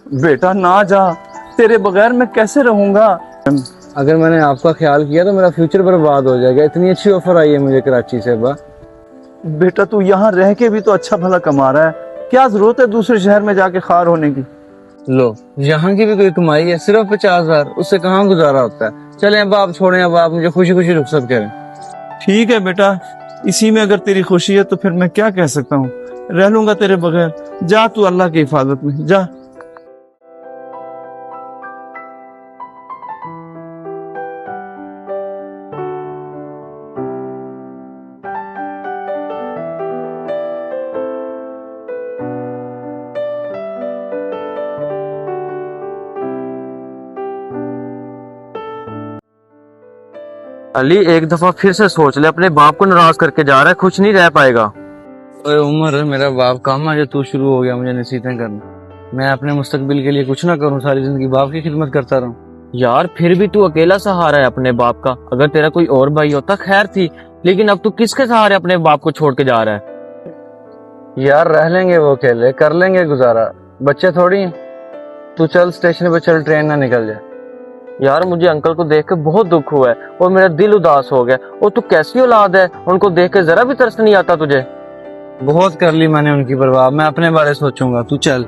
बेटा ना जा, तेरे बगैर मैं कैसे रहूंगा। अगर मैंने आपका ख्याल किया तो मेरा फ्यूचर बर्बाद हो जाएगा। इतनी अच्छी ऑफर आई है मुझे कराची से अब्बा। बेटा तू यहाँ रह के भी तो अच्छा भला कमा रहा है, क्या जरूरत है दूसरे शहर में जाके खार होने की। लो, यहाँ की भी कोई कमाई है, सिर्फ 50,000, उससे कहाँ गुजारा होता है। चले अब आप छोड़ें, अब आप मुझे खुशी खुशी रुखसत करें। ठीक है बेटा, इसी में अगर तेरी खुशी है तो फिर मैं क्या कह सकता हूँ, रह लूंगा तेरे बगैर। जा तू अल्लाह की हिफाजत में जा। अली, एक दफा फिर से सोच ले, अपने बाप को नाराज करके जा रहा है, खुश नहीं रह पाएगा। ओए उमर, मेरा बाप काम है जो तू शुरू हो गया मुझे नसीहतें करना। मैं अपने मुस्तकबिल के लिए कुछ ना करूं, सारी जिंदगी बाप की खिदमत करता रहूं। यार फिर भी तू अकेला सहारा है अपने बाप का, अगर तेरा कोई और भाई होता खैर थी, लेकिन अब तू किसके सहारे अपने बाप को छोड़ के जा रहा है। यार रह लेंगे वो अकेले, कर लेंगे गुजारा, बच्चे थोड़ी हैं। तू चल स्टेशन पे चल, ट्रेन ना निकल जाए। यार मुझे अंकल को देख के बहुत दुख हुआ है और मेरा दिल उदास हो गया। और तू कैसी औलाद है, उनको देख के जरा भी तरस नहीं आता तुझे। बहुत कर ली मैंने उनकी परवाह, मैं अपने बारे सोचूंगा, तू चल।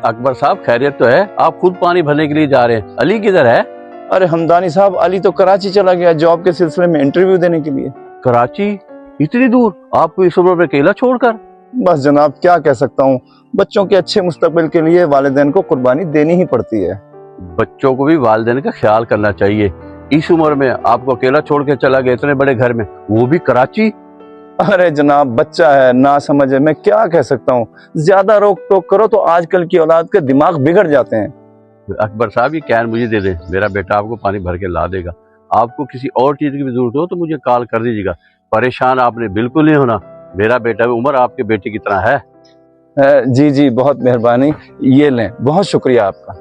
अकबर साहब, खैरियत तो है? आप खुद पानी भरने के लिए जा रहे हैं, अली किधर है? अरे हमदानी साहब, अली तो कराची चला गया जॉब के सिलसिले में इंटरव्यू देने के लिए। कराची? इतनी दूर आपको इस उम्र में अकेला छोड़कर? बस जनाब क्या कह सकता हूँ, बच्चों के अच्छे मुस्तकबिल के लिए वालिदैन को कुर्बानी देनी ही पड़ती है। बच्चों को भी वालिदैन का ख्याल करना चाहिए। इस उम्र में आपको अकेला छोड़ के चला गया इतने बड़े घर में, वो भी कराची। अरे जनाब बच्चा है, ना समझ है, मैं क्या कह सकता हूँ। ज्यादा रोक टोक करो तो आजकल की औलाद के दिमाग बिगड़ जाते हैं। अकबर साहब, ये कैन मुझे दे दें, मेरा बेटा आपको पानी भर के ला देगा। आपको किसी और चीज की भी जरूरत हो तो मुझे कॉल कर दीजिएगा। परेशान आपने बिल्कुल नहीं होना, मेरा बेटा भी उम्र आपके बेटे की तरह है। जी जी, बहुत मेहरबानी। ये लें, बहुत शुक्रिया आपका।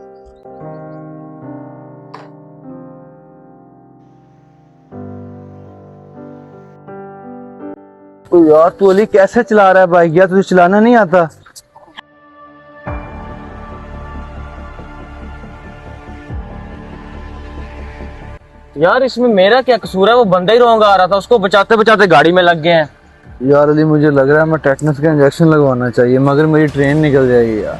ओ यार, तू अली कैसे चला रहा है बाइक? यार तुझे चलाना नहीं आता? यार इसमें मेरा क्या कसूर है, वो बंदा ही रोंग आ रहा था, उसको बचाते बचाते गाड़ी में लग गए हैं। यार अली, मुझे लग रहा है मैं टेटनस का इंजेक्शन लगवाना चाहिए, मगर मेरी ट्रेन निकल जाएगी यार।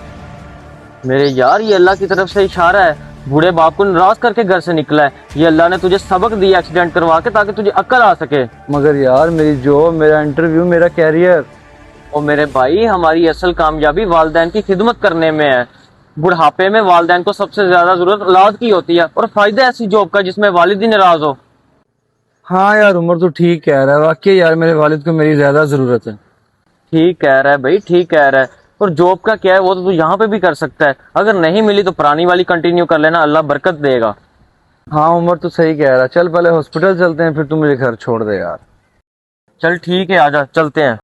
मेरे यार, ये अल्लाह की तरफ से इशारा है, बूढ़े बाप को नाराज करके घर से निकला है। ये अल्लाह ने तुझे सबक दिया एक्सीडेंट करवा के, ताकि तुझे अक्ल आ सके। मगर यार मेरी जॉब, मेरा इंटरव्यू, मेरा कैरियर। और मेरे भाई, हमारी असल कामयाबी वालिदैन की खिदमत करने में है। बुढ़ापे में वालिदैन को सबसे ज्यादा जरूरत औलाद की होती है, और फायदा ऐसी जॉब का जिसमें वालिद ही नाराज हो। हाँ यार उमर, तो ठीक कह रहा है, वाकई यार मेरे वालिद को मेरी ज्यादा जरूरत है। ठीक कह रहा है भाई, ठीक कह रहा है। और जॉब का क्या है, वो तो तू यहाँ पे भी कर सकता है। अगर नहीं मिली तो पुरानी वाली कंटिन्यू कर लेना, अल्लाह बरकत देगा। हाँ उमर तो सही कह रहा है, चल पहले हॉस्पिटल चलते हैं, फिर तू मुझे घर छोड़ दे यार। चल ठीक है, आजा चलते हैं।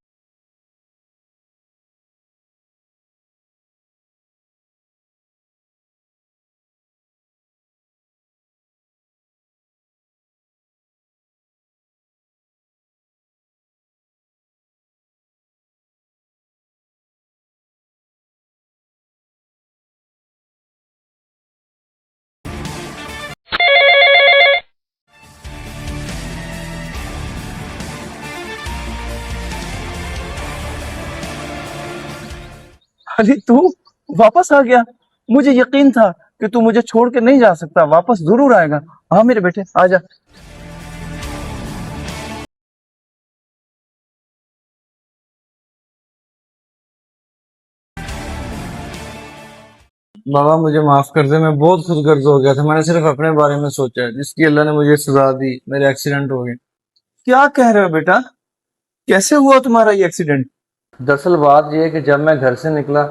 अली तू वापस आ गया, मुझे यकीन था कि तू मुझे छोड़ के नहीं जा सकता, वापस जरूर आएगा। हाँ मेरे बेटे आजा। बाबा मुझे माफ कर दे, मैं बहुत खुदगर्ज हो गया था, मैंने सिर्फ अपने बारे में सोचा, जिसकी अल्लाह ने मुझे सजा दी, मेरे एक्सीडेंट हो गए। क्या कह रहे हो बेटा, कैसे हुआ तुम्हारा ये एक्सीडेंट। दरअसल बात यह है कि जब मैं घर से निकला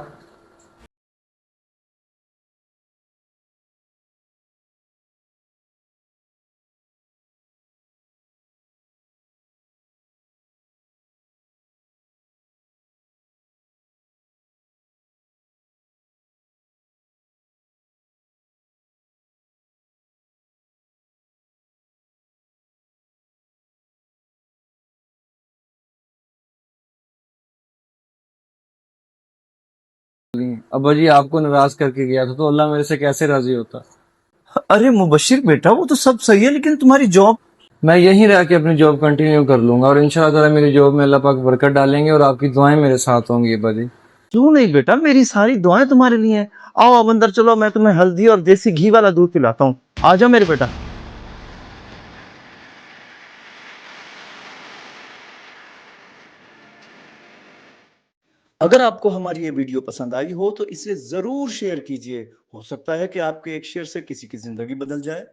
अब्बा जी आपको नाराज करके गया था तो अल्लाह मेरे से कैसे राजी होता। अरे मुबशिर बेटा, वो तो सब सही है, लेकिन तुम्हारी जॉब। मैं यहीं रह के अपनी जॉब कंटिन्यू कर लूंगा और इंशाल्लाह ताला मेरी जॉब में अल्लाह पाक बरकत डालेंगे और आपकी दुआएं मेरे साथ होंगी अब्बा जी। क्यों नहीं बेटा, मेरी सारी दुआएं तुम्हारे लिए हैं। आओ अब अंदर चलो, मैं तुम्हें हल्दी और देसी घी वाला दूध पिलाता हूँ। आ जाओ मेरे बेटा। अगर आपको हमारी ये वीडियो पसंद आई हो तो इसे जरूर शेयर कीजिए। हो सकता है कि आपके एक शेयर से किसी की जिंदगी बदल जाए।